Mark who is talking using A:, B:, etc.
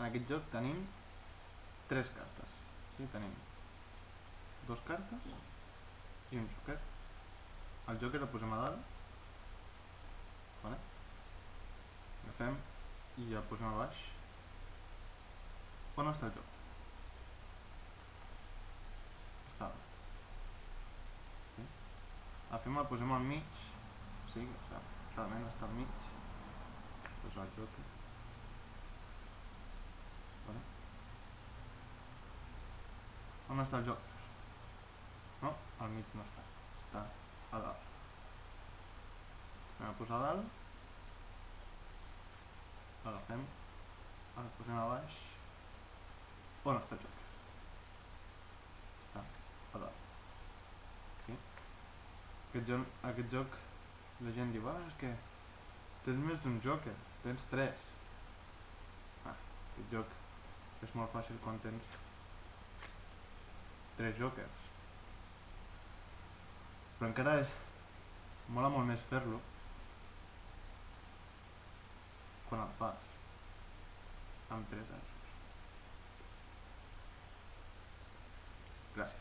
A: En aquest joc tenim 3 cartes. Sí, tenim 2 cartes i un joker. El joker el posem a dalt, vale? Agafem i el posem a baix. On està el joc? Està a dalt. Sí? Agafem, el posem al mig, sí, realment està al mig. Posa el joker. Vale? On està el joc? No, al mig no està. Està a dalt. Anem a posar a dalt. L'agafem. El posem a baix. On està el joc? Està a dalt. Sí? Aquest joc la gent diu, és que tens més d'un joker, tens 3. Aquest joc és molt fàcil quan tens 3 jokers, però encara mola molt més fer-lo quan el fas amb 3 asos. Gràcies.